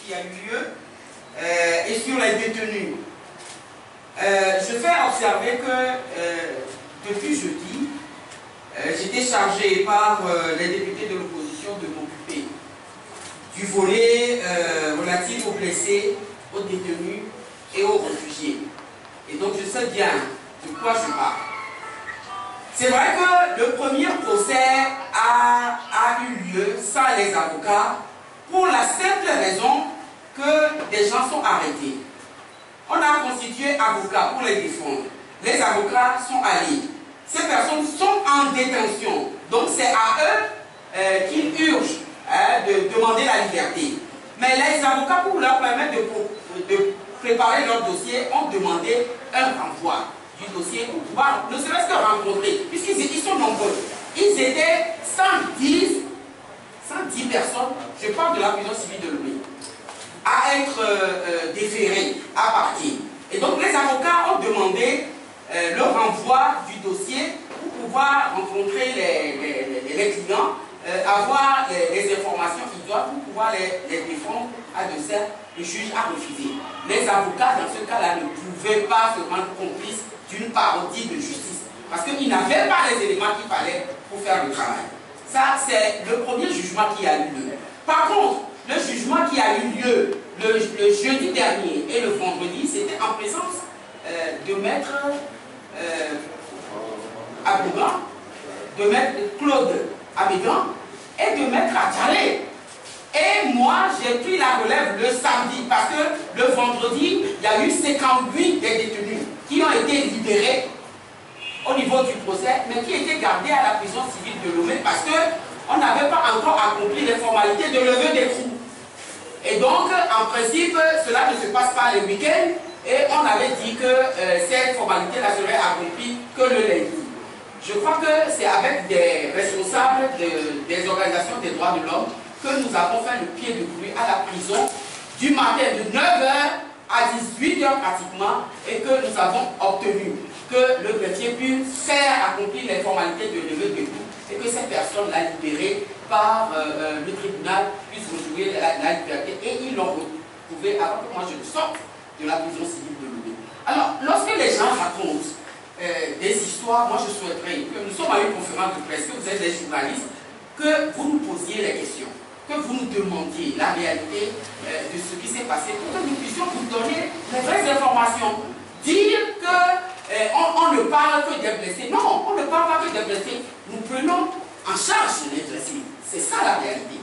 qui a eu lieu et sur les détenus. Je fais observer que depuis jeudi, j'étais chargé par les députés de l'opposition de m'occuper du volet relatif aux blessés, aux détenus et aux réfugiés. Et donc je sais bien de quoi je parle. C'est vrai que le premier procès a eu lieu sans les avocats pour la simple raison que des gens sont arrêtés. On a constitué avocats pour les défendre. Les avocats sont allés. Ces personnes sont en détention. Donc c'est à eux qu'ils urgent de demander la liberté. Mais les avocats, pour leur permettre de préparer leur dossier, ont demandé un renvoi du dossier pour pouvoir ne serait-ce que rencontrer, puisqu'ils sont nombreux. Ils étaient 110 personnes, je parle de la prison civile de Lomé, à être déférés, à partir. Et donc les avocats ont demandé le renvoi du dossier pour pouvoir rencontrer les clients, avoir les informations idoines pour pouvoir les défendre à de ça. Le juge a refusé. Les avocats, dans ce cas-là, ne pouvaient pas se rendre complices d'une parodie de justice. Parce qu'ils n'avaient pas les éléments qu'il fallait pour faire le travail. Ça, c'est le premier jugement qui a eu lieu. Par contre, le jugement qui a eu lieu le jeudi dernier et le vendredi, c'était en présence de maître Abougan, de maître Claude Abégan et de maître Adjalé. Et moi, j'ai pris la relève le samedi parce que le vendredi, il y a eu 58 des détenus qui ont été libérés au niveau du procès, mais qui étaient gardés à la prison civile de Lomé parce qu'on n'avait pas encore accompli les formalités de levée d'écrou. Et donc, en principe, cela ne se passe pas le week-end et on avait dit que cette formalité-là serait accomplie que le lundi. Je crois que c'est avec des responsables des organisations des droits de l'homme que nous avons fait le pied de bruit à la prison du matin de 9h à 18h pratiquement et que nous avons obtenu que le greffier puisse faire accomplir les formalités de levée de l'écrou et que ces personnes-là libérées par le tribunal puissent retrouver la liberté. Et ils l'ont retrouvé avant que moi je ne sorte de la prison civile de Lomé. Alors, lorsque les gens racontent des histoires, moi je souhaiterais que nous sommes à une conférence de presse, que vous êtes des journalistes, que vous nous posiez les questions, que vous nous demandiez la réalité de ce qui s'est passé, pour que nous puissions vous donner les vraies informations. Dire qu'on ne parle que des blessés. Non, on ne parle pas que des blessés. Nous prenons en charge les blessés. C'est ça la réalité.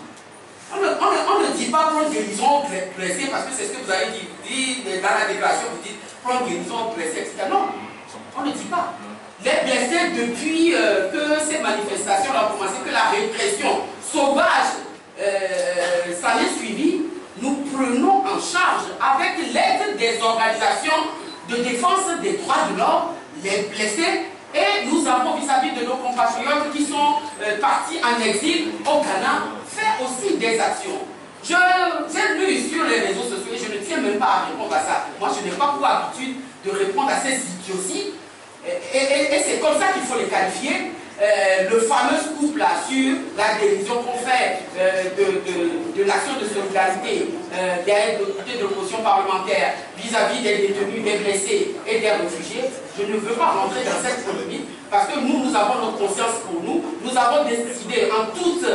On ne dit pas prendre guérison blessés parce que c'est ce que vous avez dit dans la déclaration, vous dites prendre guérison blessés, etc. Non, on ne dit pas. Les blessés, depuis que ces manifestations ont commencé, que la répression sauvage s'en est suivie, nous prenons en charge avec l'aide des organisations de défense des droits de l'homme, les blessés, et nous avons vis-à-vis de nos compatriotes qui sont partis en exil au Ghana, fait aussi des actions. J'ai lu sur les réseaux sociaux et je ne tiens même pas à répondre à ça. Moi, je n'ai pas pour habitude de répondre à ces idioties. Et c'est comme ça qu'il faut les qualifier. Le fameux couple là sur la dérision qu'on fait de l'action de solidarité des députés de l'opposition parlementaire vis-à-vis des détenus, des blessés et des réfugiés, je ne veux pas rentrer dans cette polémique parce que nous avons notre conscience pour nous. Nous avons décidé en toute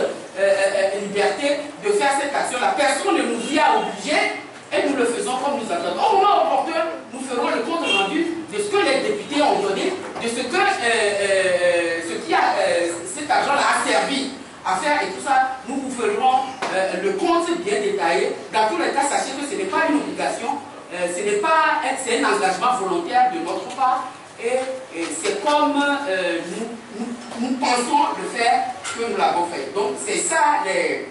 liberté de faire cette action-là. Personne ne nous y a obligés et nous le faisons comme nous attendons. Au moment opportun, nous ferons le compte rendu de ce que les députés ont donné, de ce que cet argent-là a servi à faire et tout ça, nous vous ferons le compte bien détaillé. Dans tous les cas, sachez que ce n'est pas une obligation, c'est un engagement volontaire de notre part et c'est comme nous pensons le faire que nous l'avons fait. Donc c'est ça les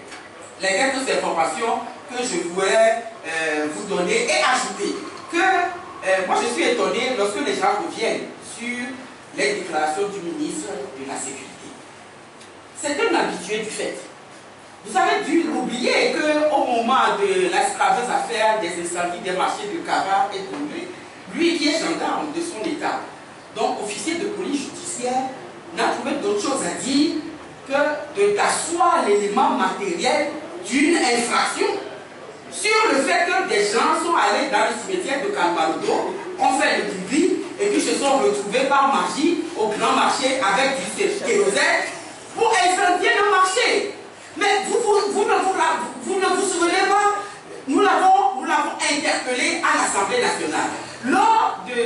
quelques informations que je voulais vous donner et ajouter que moi je suis étonné lorsque les gens reviennent sur les déclarations du ministre de la Sécurité. C'est un habitué du fait. Vous avez dû oublier qu'au moment de la scrapeuse affaire des incendies des marchés de Kara et de lui qui est gendarme de son État, donc officier de police judiciaire, n'a trouvé d'autre chose à dire que d'asseoir l'élément matériel d'une infraction sur le fait allés dans le cimetière de Calvarodo, ont fait le public et puis se sont retrouvés par magie au grand marché avec du kérosène pour incendier le marché. Mais vous ne vous souvenez pas, nous l'avons interpellé à l'Assemblée nationale. Lors de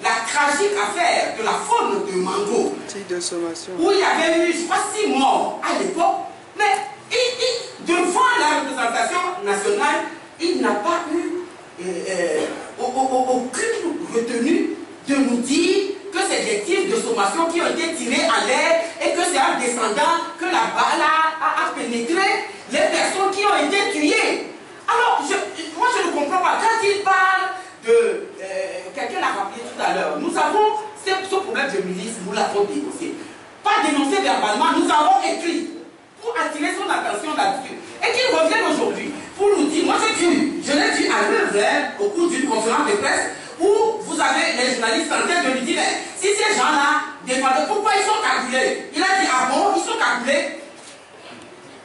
la tragique affaire de la faune de Mango, où il y avait eu, je crois, 6 morts à l'époque, mais devant la représentation nationale, il n'a pas eu aucune retenue de nous dire que c'est des tirs de sommation qui ont été tirés en l'air et que c'est un descendant que la balle a pénétré les personnes qui ont été tuées. Alors, moi je ne comprends pas. Quand il parle de... quelqu'un l'a rappelé tout à l'heure. Nous avons ce problème de milice, nous l'avons dénoncé. Pas dénoncé verbalement, nous avons écrit pour attirer son attention là-dessus. Et qu'il revienne aujourd'hui pour nous dire, moi je l'ai dit à l'heure au cours d'une conférence de presse où vous avez les journalistes en train de lui dire, mais si ces gens-là dépendent, pourquoi ils sont calculés? Il a dit, ah bon, ils sont calculés.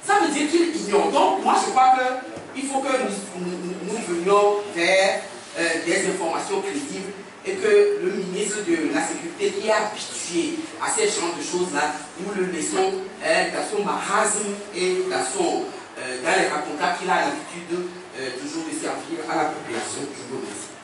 Ça veut dire qu'il ignore. Donc, moi je crois qu'il faut que nous venions vers des informations crédibles et que le ministre de la Sécurité qui est habitué à ces genres de choses-là, nous le laissons dans son marasme et dans les racontats qu'il a l'habitude toujours de servir à la population. Je vous remercie.